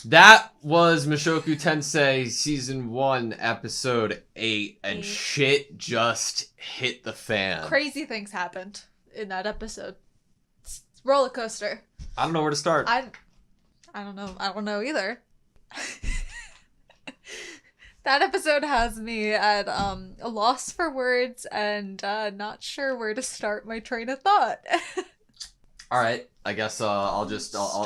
That was Mushoku Tensei Season 1, Episode 8, and shit just hit the fan. Crazy things happened in that episode. It's roller coaster. I don't know where to start. I don't know. I don't know either. That episode has me at a loss for words and not sure where to start my train of thought. All right, I guess I'll just go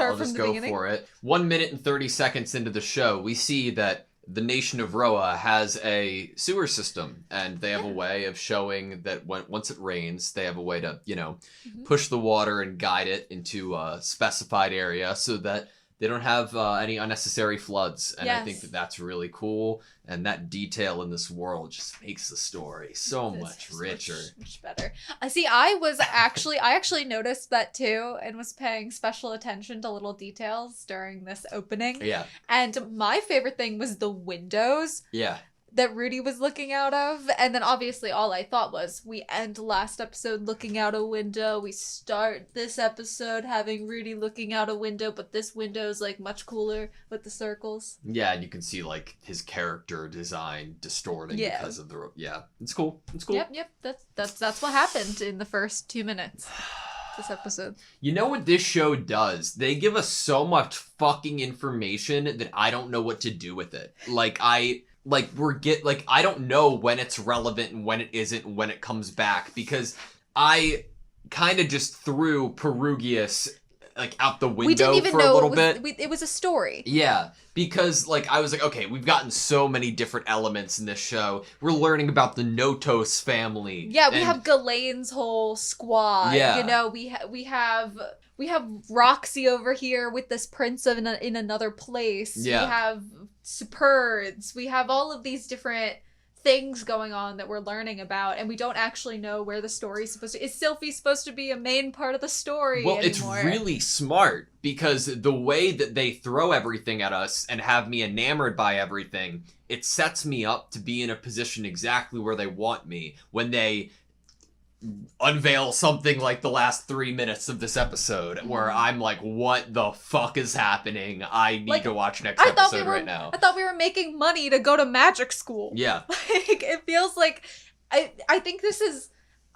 for it. 1 minute and 30 seconds into the show, we see that the nation of Roa has a sewer system, and they have a way of showing that once it rains, they have a way to, push the water and guide it into a specified area so that they don't have any unnecessary floods. And I think that that's really cool. And that detail in this world just makes the story so much richer. Much better. See, I actually noticed that too and was paying special attention to little details during this opening. Yeah. And my favorite thing was the windows. Yeah. That Rudy was looking out of. And then obviously all I thought was, we end last episode looking out a window. We start this episode having Rudy looking out a window, but this window is like much cooler with the circles. Yeah, and you can see like his character design distorting because of the... Yeah, it's cool. It's cool. Yep. That's what happened in the first 2 minutes. This episode. You know what this show does? They give us so much fucking information that I don't know what to do with it. I don't know when it's relevant and when it isn't and when it comes back, because I kind of just threw Perugius out the window for a little bit. It was a story. Yeah, because I was like, okay, we've gotten so many different elements in this show. We're learning about the Notos family. Yeah, we have Ghislaine's whole squad. Yeah. We have Roxy over here with this prince in another place. Yeah. We have Superds. We have all of these different things going on that we're learning about, and we don't actually know where the story's supposed to... Is Sylphie supposed to be a main part of the story anymore? It's really smart, because the way that they throw everything at us and have me enamored by everything, it sets me up to be in a position exactly where they want me when they unveil something like the last 3 minutes of this episode, where I'm like, what the fuck is happening? I need to watch next episode right now. I thought we were making money to go to magic school. Yeah. It feels like... I think this is...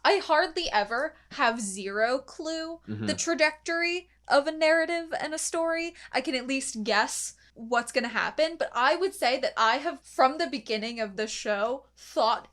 I hardly ever have zero clue the trajectory of a narrative and a story. I can at least guess what's gonna happen, but I would say that I have, from the beginning of the show, thought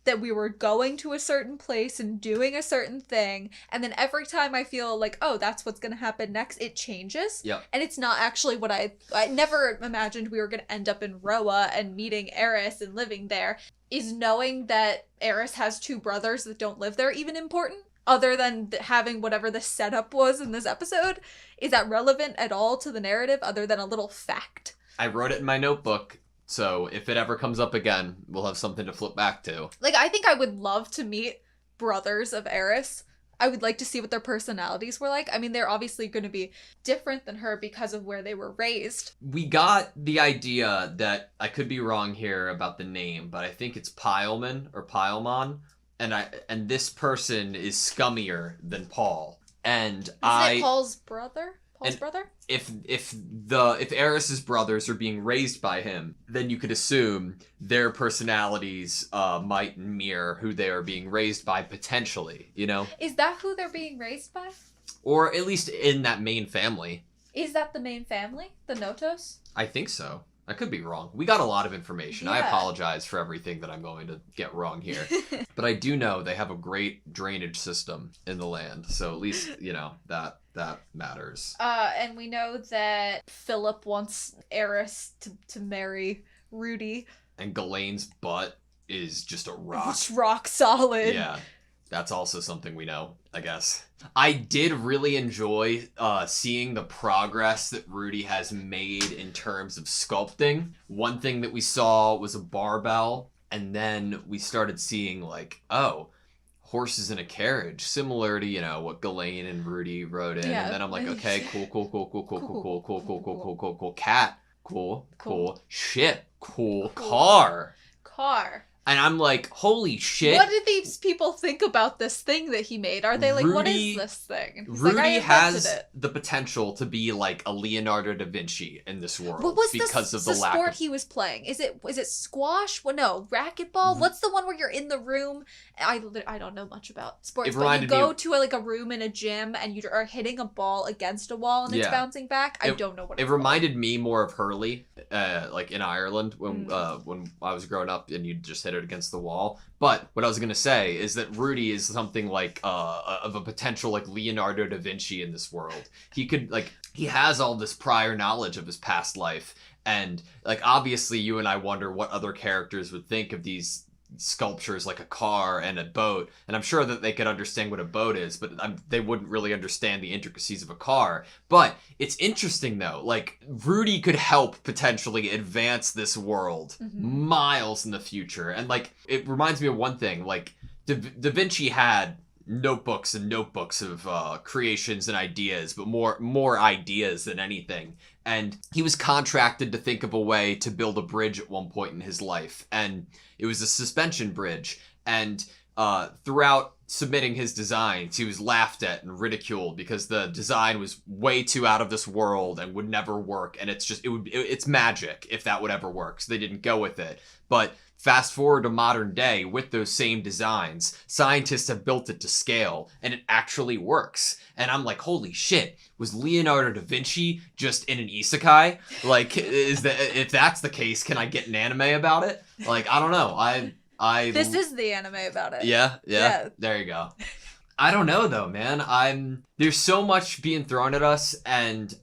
that we were going to a certain place and doing a certain thing, and then every time I feel like, oh, that's what's gonna happen next, it changes. Yep. And it's not actually what I never imagined we were gonna end up in Roa and meeting Eris and living there. Is knowing that Eris has 2 brothers that don't live there even important? Other than having whatever the setup was in this episode? Is that relevant at all to the narrative other than a little fact? I wrote it in my notebook. So if it ever comes up again, we'll have something to flip back to. I think I would love to meet brothers of Eris. I would like to see what their personalities were like. I mean, they're obviously going to be different than her because of where they were raised. We got the idea that, I could be wrong here about the name, but I think it's Pileman or Pilemon. And this person is scummier than Paul. Isn't it Paul's brother? Brother? If Eris's brothers are being raised by him, then you could assume their personalities might mirror who they are being raised by potentially, Is that who they're being raised by? Or at least in that main family. Is that the main family? The Notos? I think so. I could be wrong. We got a lot of information. Yeah. I apologize for everything that I'm going to get wrong here. But I do know they have a great drainage system in the land. So at least, that matters. And we know that Philip wants Eris to marry Rudy. And Ghislaine's butt is just a rock. It's rock solid. Yeah. That's also something we know, I guess. I did really enjoy seeing the progress that Rudy has made in terms of sculpting. One thing that we saw was a barbell, and then we started seeing horses in a carriage, similar to, what Ghislaine and Rudy wrote in. Yeah. And then I'm like, okay, cool. Cat, cool. Ship, cool. Car. And I'm like, holy shit. What did these people think about this thing that he made? Are they like, what is this thing? He's Rudy like, I has the potential to be like a Leonardo da Vinci in this world. What was because of the lack sport of... he was playing? Is it squash? Well, no, racquetball. What's the one where you're in the room? I don't know much about sports, but you go to a room in a gym and you are hitting a ball against a wall and it's bouncing back. I don't know what it reminded me more of Hurley, like in Ireland when I was growing up, and you just hit it against the wall. But what I was gonna say is that Rudy is something like of a potential like Leonardo da Vinci in this world. He has all this prior knowledge of his past life, and like obviously you and I wonder what other characters would think of these sculptures like a car and a boat, and I'm sure that they could understand what a boat is, but they wouldn't really understand the intricacies of a car. But it's interesting though, like Rudy could help potentially advance this world miles in the future. And like it reminds me of one thing, like Da Vinci had notebooks and notebooks of creations and ideas, but more ideas than anything. And he was contracted to think of a way to build a bridge at one point in his life, and it was a suspension bridge. And throughout submitting his designs, he was laughed at and ridiculed because the design was way too out of this world and would never work. And it's magic if that would ever work. So they didn't go with it. But fast forward to modern day with those same designs, scientists have built it to scale and it actually works. And I'm like, holy shit, was Leonardo da Vinci just in an isekai? Like, if that's the case, can I get an anime about it? Like, I don't know. This is the anime about it. Yeah. There you go. I don't know though, man. There's so much being thrown at us, and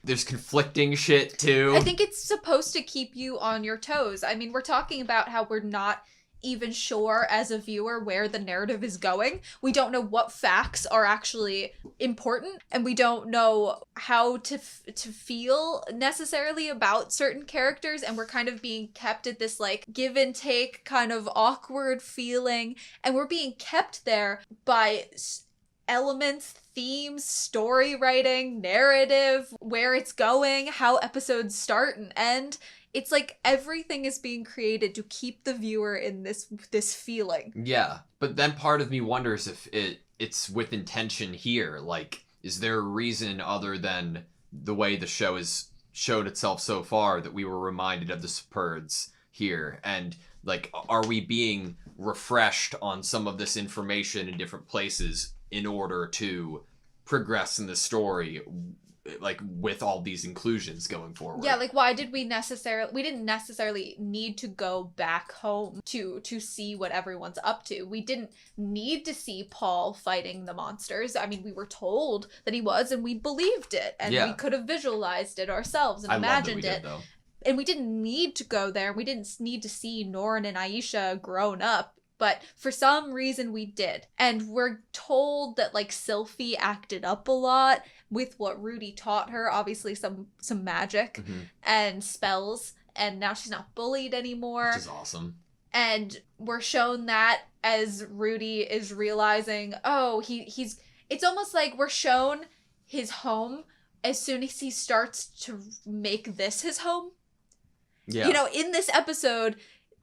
there's conflicting shit too. I think it's supposed to keep you on your toes. I mean, we're talking about how we're not even sure as a viewer where the narrative is going. We don't know what facts are actually important, and we don't know how to feel necessarily about certain characters, and we're kind of being kept at this like give and take kind of awkward feeling, and we're being kept there by elements, themes, story writing, narrative, where it's going, how episodes start and end. It's like everything is being created to keep the viewer in this feeling. Yeah, but then part of me wonders if it's with intention here. Like, is there a reason other than the way the show has showed itself so far that we were reminded of the Spurds here? And like, are we being refreshed on some of this information in different places in order to progress in the story, like with all these inclusions going forward? Yeah, like why did we didn't necessarily need to go back home to see what everyone's up to. We didn't need to see Paul fighting the monsters. I mean, we were told that he was, and we believed it, and we could have visualized it ourselves and imagined it. And we didn't need to go there. We didn't need to see Norrin and Aisha grown up. But for some reason we did. And we're told that like Sylphie acted up a lot with what Rudy taught her. Obviously some magic and spells. And now she's not bullied anymore. Which is awesome. And we're shown that as Rudy is realizing, it's almost like we're shown his home as soon as he starts to make this his home. Yeah. You know, in this episode,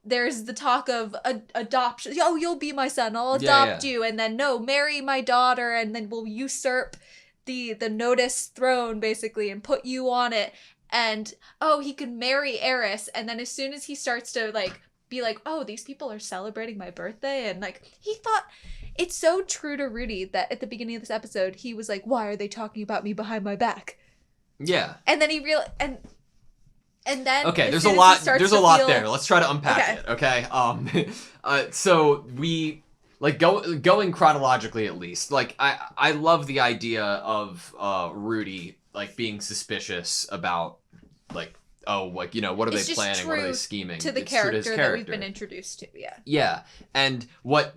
there's the talk of adoption. Oh, you'll be my son. I'll adopt you. And then, no, marry my daughter. And then we'll usurp the Notice throne, basically, and put you on it. And, he could marry Eris. And then as soon as he starts to, like, be like, oh, these people are celebrating my birthday. And, like, he thought... It's so true to Rudy that at the beginning of this episode, he was like, why are they talking about me behind my back? Yeah. And then he realized... And then there's a lot there. Let's try to unpack it. Okay. So we like going chronologically at least. Like I love the idea of Rudy like being suspicious about like what are they planning? What are they scheming? To the character that we've been introduced to. Yeah. Yeah. And what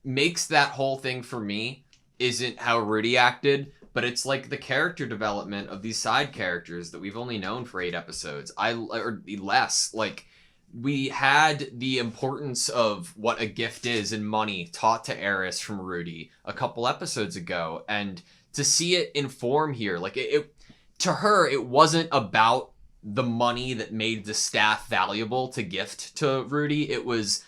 makes that whole thing for me isn't how Rudy acted, but it's like the character development of these side characters that we've only known for 8 episodes. Or less. Like, we had the importance of what a gift is and money taught to Eris from Rudy a couple episodes ago. And to see it in form here, like, to her, it wasn't about the money that made the staff valuable to gift to Rudy. It was,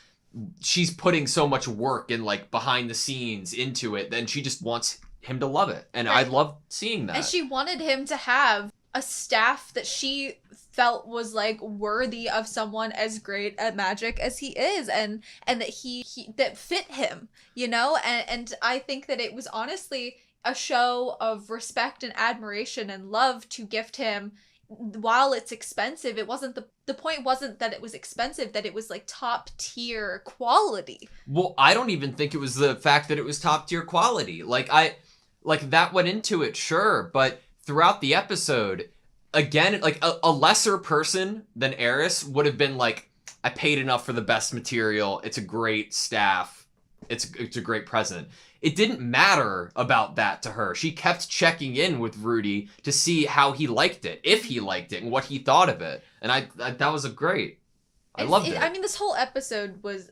she's putting so much work and like behind the scenes into it, then she just wants him to love it. And I love seeing that. And she wanted him to have a staff that she felt was like worthy of someone as great at magic as he is, and that he that fit him, you know? And I think that it was honestly a show of respect and admiration and love to gift him. While it's expensive, it wasn't the point wasn't that it was expensive, that it was like top tier quality. Well, I don't even think it was the fact that it was top tier quality. Like that went into it, sure, but throughout the episode, again, like a lesser person than Eris would have been like, I paid enough for the best material. It's a great staff. It's a great present. It didn't matter about that to her. She kept checking in with Rudy to see how he liked it, if he liked it, and what he thought of it. And I that was great. I loved it. I mean, this whole episode was,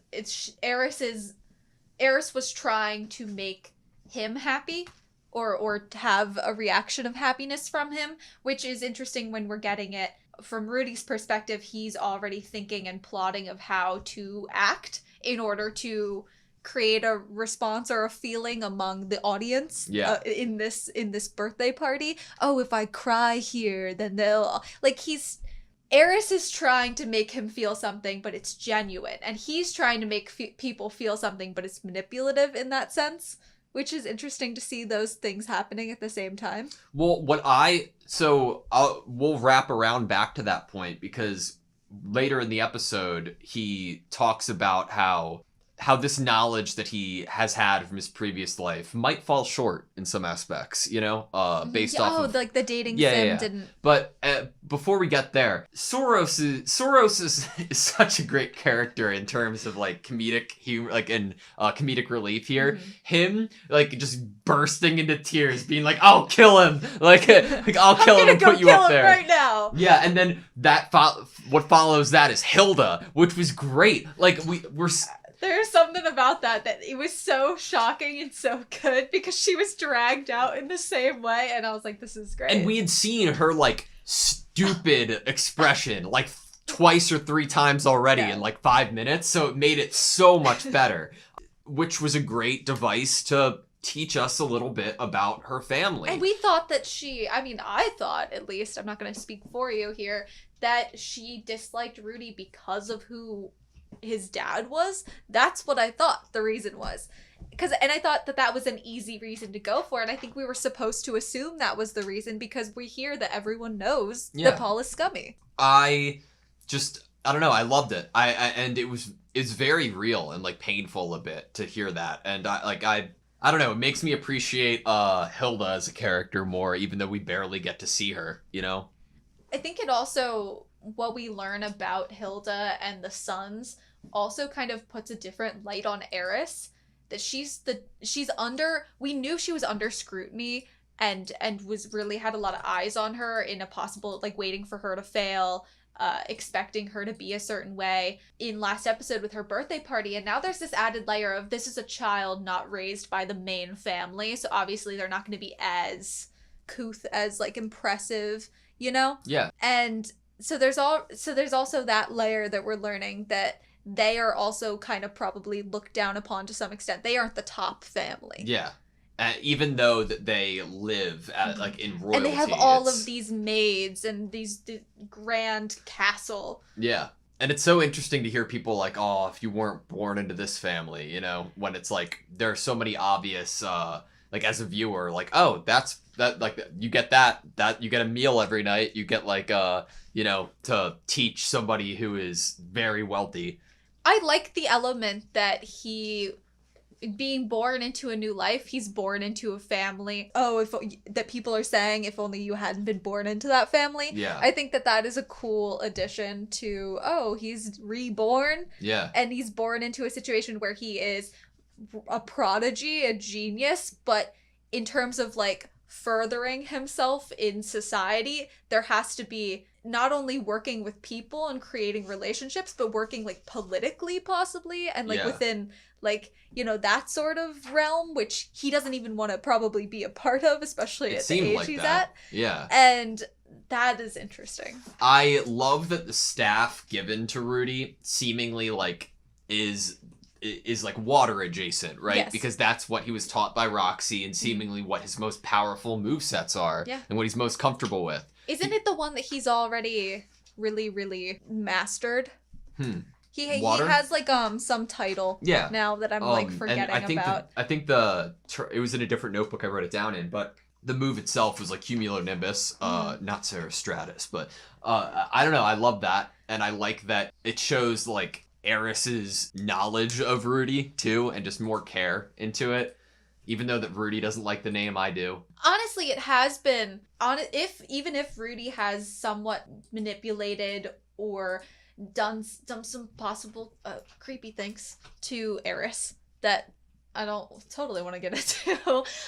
Eris was trying to make him happy, or to have a reaction of happiness from him, which is interesting when we're getting it from Rudy's perspective. He's already thinking and plotting of how to act in order to create a response or a feeling among the audience in this birthday party. Oh, if I cry here, then they'll like, Eris is trying to make him feel something, but it's genuine, and he's trying to make people feel something, but it's manipulative in that sense, which is interesting to see those things happening at the same time. Well, we'll wrap around back to that point, because later in the episode he talks about how this knowledge that he has had from his previous life might fall short in some aspects, you know, based off of... like the dating sim didn't... But before we get there, Soros is such a great character in terms of like comedic humor, like in comedic relief here. Mm-hmm. Him like just bursting into tears, being like, "I'll kill him!" Like I'll kill him and put you up there right now. Yeah, and then what follows that is Hilda, which was great. Like we're. There's something about that it was so shocking and so good, because she was dragged out in the same way, and I was like, this is great. And we had seen her like stupid expression like twice or three times already in like 5 minutes, so it made it so much better, which was a great device to teach us a little bit about her family. And we thought that I thought, at least, I'm not going to speak for you here, that she disliked Rudy because of who his dad was. That's what I thought the reason was, and I thought that was an easy reason to go for, and I think we were supposed to assume that was the reason, because we hear that everyone knows that Paul is scummy. I don't know, I loved it. And it's very real and like painful a bit to hear that, and I don't know, it makes me appreciate Hilda as a character more, even though we barely get to see her, you know. I think it also, what we learn about Hilda and the sons also kind of puts a different light on Eris, that we knew she was under scrutiny and was really had a lot of eyes on her in a possible, like, waiting for her to fail, expecting her to be a certain way in last episode with her birthday party. And now there's this added layer of, this is a child not raised by the main family, so obviously they're not going to be as couth, as like impressive, you know? Yeah. And so there's also that layer that we're learning, that they are also kind of probably looked down upon to some extent. They aren't the top family. Yeah. Even though that they live at, like, in royalty. And they have all of these maids and this grand castle. Yeah. And it's so interesting to hear people like, oh, if you weren't born into this family, you know, when it's like, there are so many obvious, like, as a viewer, like, oh, that, like, you get that you get a meal every night, you get, like, you know, to teach somebody who is very wealthy. I like the element that being born into a new life, he's born into a family. Oh, that people are saying, if only you hadn't been born into that family. Yeah. I think that is a cool addition to, oh, he's reborn. Yeah. And he's born into a situation where he is a prodigy, a genius, but in terms of like furthering himself in society, there has to be not only working with people and creating relationships, but working like politically possibly, and like within like, you know, that sort of realm, which he doesn't even want to probably be a part of, especially at the age he's at. Yeah. And That is interesting. I love that the staff given to Rudy seemingly like is like water adjacent, right? Yes. Because that's what he was taught by Roxy and seemingly what his most powerful movesets are and what he's most comfortable with. Isn't it the one that he's already really, really mastered? He has like some title now that I'm like forgetting about. I think it was in a different notebook I wrote it down in, but the move itself was like cumulonimbus, not Sarah Stratus, but I don't know. I love that, and I like that it shows like Eris's knowledge of Rudy too, and just more care into it. Even though that Rudy doesn't like the name, I do. Honestly, it has been even if Rudy has somewhat manipulated or done some possible creepy things to Eris that I don't totally want to get into.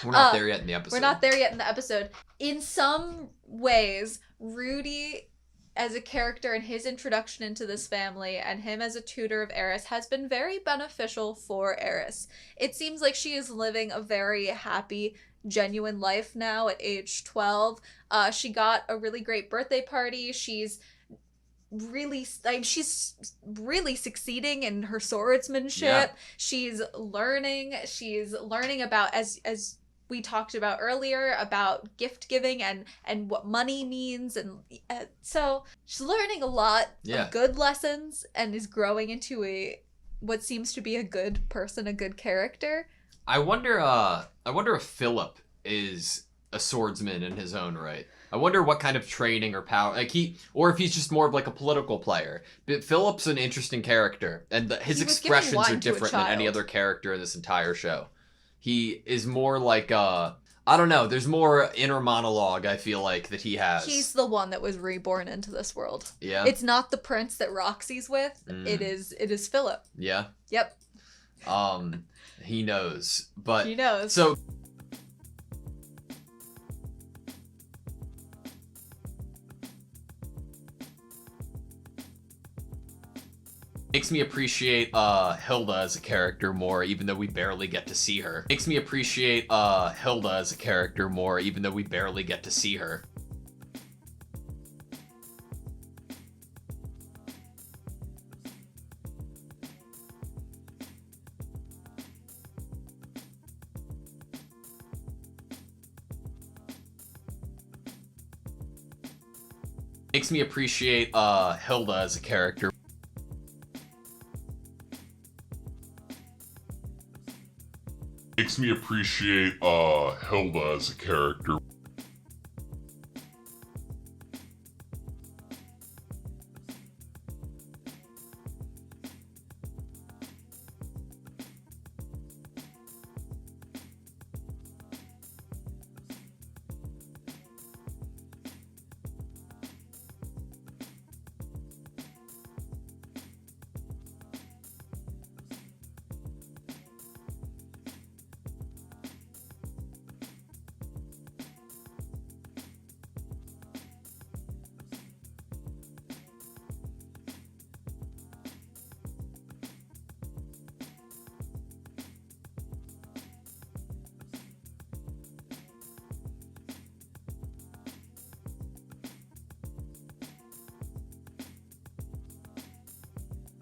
We're not there yet in the episode. We're not there yet in the episode. In some ways, Rudy as a character and his introduction into this family and him as a tutor of Eris has been very beneficial for Eris. It seems like she is living a very happy, genuine life now at age 12. She got a really great birthday party. She's really succeeding in her swordsmanship. She's learning about as we talked about earlier about gift giving and what money means, and so she's learning a lot of good lessons and is growing into what seems to be a good person, a good character. I wonder if Philip is a swordsman in his own right. I wonder what kind of training or power, or if he's just more of like a political player. But Philip's an interesting character, and his expressions are different than any other character in this entire show. He is more like, I don't know, there's more inner monologue, I feel like, that he has. He's the one that was reborn into this world. Yeah. It's not the prince that Roxy's with. It is Philip. Yeah. Yep. He knows. But he knows. So makes me appreciate Hilda as a character more, even though we barely get to see her. Makes me appreciate Hilda as a character more, even though we barely get to see her. Makes me appreciate Hilda as a character. Makes me appreciate Hilda as a character